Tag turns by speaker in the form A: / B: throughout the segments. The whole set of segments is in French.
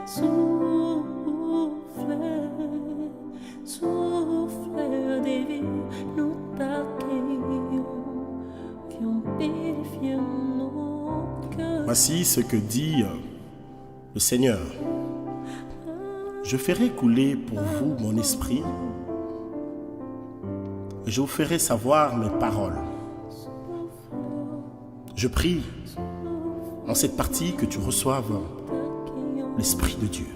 A: Souffle, souffle des vies, nous t'accueillons, viens purifier nos cœurs.
B: Voici ce que dit le Seigneur. Je ferai couler pour vous mon esprit et je vous ferai savoir mes paroles. Je prie en cette partie que tu reçoives l'Esprit de Dieu.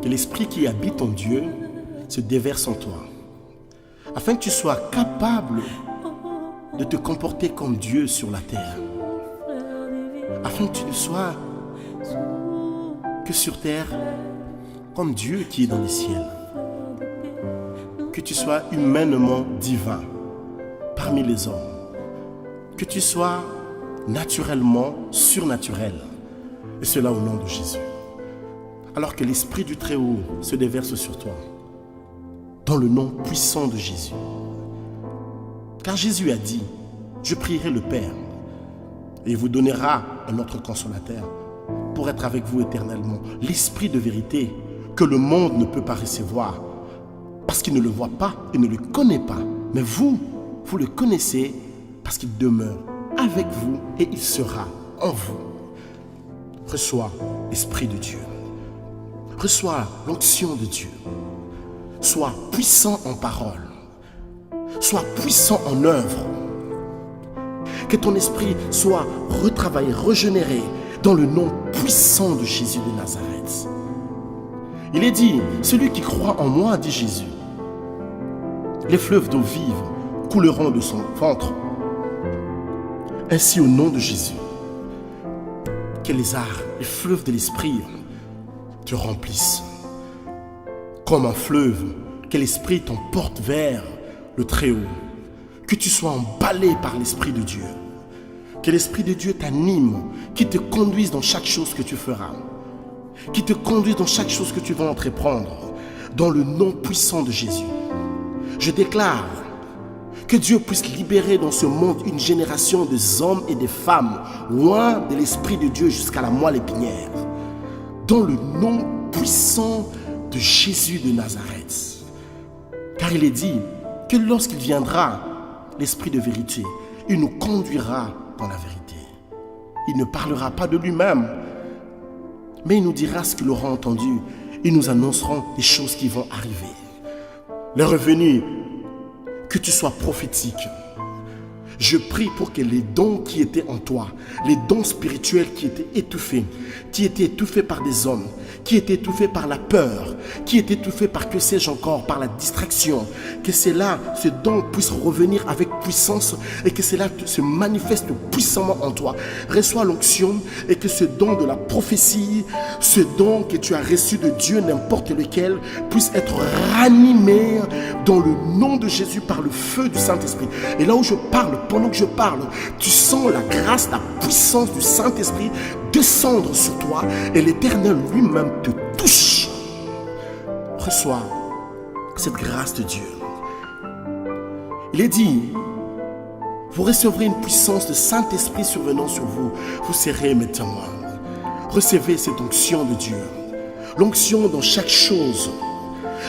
B: Que l'Esprit qui habite en Dieu se déverse en toi, afin que tu sois capable de te comporter comme Dieu sur la terre, afin que tu ne sois que sur terre comme Dieu qui est dans les ciels, que tu sois humainement divin parmi les hommes, que tu sois naturellement surnaturel, et cela au nom de Jésus. Alors que l'Esprit du Très-Haut se déverse sur toi, dans le nom puissant de Jésus. Car Jésus a dit, je prierai le Père, et il vous donnera un autre consolateur pour être avec vous éternellement, l'Esprit de vérité que le monde ne peut pas recevoir, parce qu'il ne le voit pas et ne le connaît pas. Mais vous le connaissez parce qu'il demeure avec vous et il sera en vous. Reçois l'Esprit de Dieu. Reçois l'onction de Dieu. Sois puissant en parole. Sois puissant en œuvre. Que ton esprit soit retravaillé, régénéré dans le nom puissant de Jésus de Nazareth. Il est dit, celui qui croit en moi, dit Jésus, les fleuves d'eau vive couleront de son ventre. Ainsi au nom de Jésus, que les fleuves de l'esprit te remplissent. Comme un fleuve, que l'esprit t'emporte vers le Très-Haut. Que tu sois emballé par l'Esprit de Dieu. Que l'Esprit de Dieu t'anime, qui te conduise dans chaque chose que tu feras. Qui te conduise dans chaque chose que tu vas entreprendre. Dans le nom puissant de Jésus. Je déclare que Dieu puisse libérer dans ce monde une génération des hommes et des femmes loin de l'Esprit de Dieu jusqu'à la moelle épinière. Dans le nom puissant de Jésus de Nazareth. Car il est dit que lorsqu'il viendra, l'Esprit de vérité, il nous conduira dans la vérité. Il ne parlera pas de lui-même, mais il nous dira ce qu'il aura entendu. Il nous annonceront des choses qui vont arriver. Le revenu, que tu sois prophétique. Je prie pour que les dons qui étaient en toi, les dons spirituels qui étaient étouffés par des hommes, qui étaient étouffés par la peur, qui étaient étouffés par que sais-je encore, par la distraction, que cela, ce don puisse revenir avec puissance et que cela se manifeste puissamment en toi. Reçois l'onction et que ce don de la prophétie, ce don que tu as reçu de Dieu, n'importe lequel, puisse être ranimé dans le nom de Jésus par le feu du Saint-Esprit. Et là où je parle, pendant que je parle, tu sens la grâce, la puissance du Saint-Esprit descendre sur toi et l'Éternel lui-même te touche. Reçois cette grâce de Dieu. Il est dit, vous recevrez une puissance de Saint-Esprit survenant sur vous. Vous serez mes témoins. Recevez cette onction de Dieu. L'onction dans chaque chose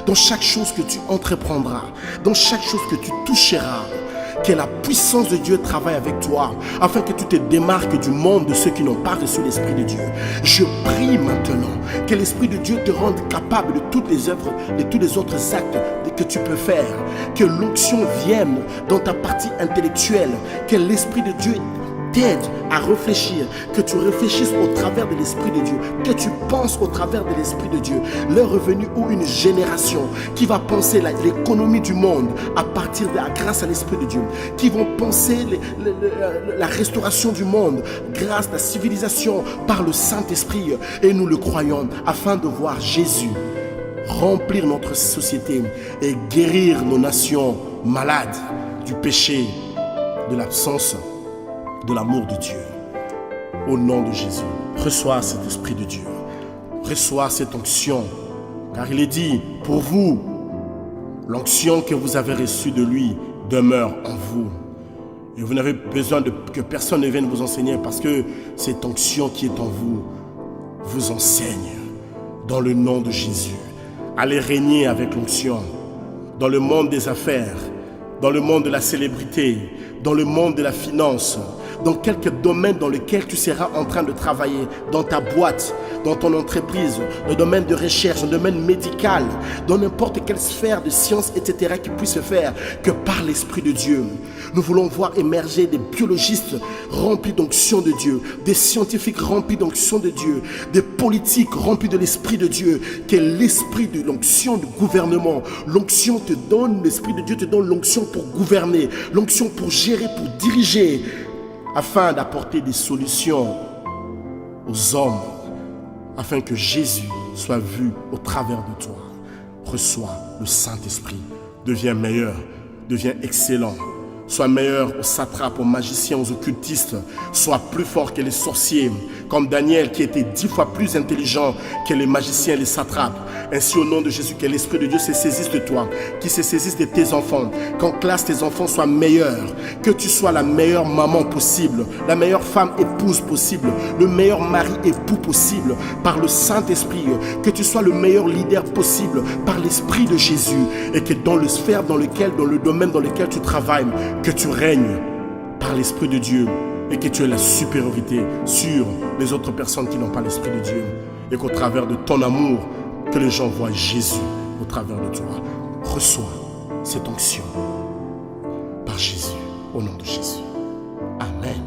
B: que tu entreprendras, dans chaque chose que tu toucheras. Que la puissance de Dieu travaille avec toi, afin que tu te démarques du monde de ceux qui n'ont pas reçu l'Esprit de Dieu. Je prie maintenant que l'Esprit de Dieu te rende capable de toutes les œuvres, de tous les autres actes que tu peux faire. Que l'onction vienne dans ta partie intellectuelle. Que l'Esprit de Dieu t'aide à réfléchir, que tu réfléchisses au travers de l'Esprit de Dieu, que tu penses au travers de l'Esprit de Dieu. L'heure revenue où une génération qui va penser l'économie du monde à partir de la grâce à l'Esprit de Dieu, qui vont penser la restauration du monde grâce à la civilisation par le Saint-Esprit, et nous le croyons, afin de voir Jésus remplir notre société et guérir nos nations malades du péché, de l'absence de l'amour de Dieu. Au nom de Jésus, reçois cet Esprit de Dieu. Reçois cette onction. Car il est dit, pour vous, l'onction que vous avez reçue de lui demeure en vous. Et vous n'avez besoin que personne ne vienne vous enseigner, parce que cette onction qui est en vous vous enseigne dans le nom de Jésus. Allez régner avec l'onction dans le monde des affaires, dans le monde de la célébrité, dans le monde de la finance, dans quelques domaines dans lesquels tu seras en train de travailler, dans ta boîte, dans ton entreprise, dans le domaine de recherche, dans le domaine médical, dans n'importe quelle sphère de science, etc. qui puisse se faire, que par l'Esprit de Dieu. Nous voulons voir émerger des biologistes remplis d'onction de Dieu, des scientifiques remplis d'onction de Dieu, des politiques remplis de l'Esprit de Dieu, que l'Esprit de l'onction du gouvernement, l'onction te donne, l'Esprit de Dieu te donne l'onction pour gouverner, l'onction pour gérer, pour diriger, afin d'apporter des solutions aux hommes, afin que Jésus soit vu au travers de toi. Reçois le Saint-Esprit, deviens meilleur, deviens excellent. Sois meilleur aux satrapes, aux magiciens, aux occultistes. Sois plus fort que les sorciers, comme Daniel qui était 10 fois plus intelligent que les magiciens et les satrapes. Ainsi, au nom de Jésus, que l'Esprit de Dieu se saisisse de toi, qu'il se saisisse de tes enfants, qu'en classe tes enfants soient meilleurs, que tu sois la meilleure maman possible, la meilleure femme épouse possible, le meilleur mari époux possible, par le Saint-Esprit, que tu sois le meilleur leader possible, par l'Esprit de Jésus, et que dans le sphère dans le domaine dans lequel tu travailles, que tu règnes par l'Esprit de Dieu et que tu aies la supériorité sur les autres personnes qui n'ont pas l'Esprit de Dieu, et qu'au travers de ton amour, que les gens voient Jésus au travers de toi. Reçois cette onction par Jésus, au nom de Jésus. Amen.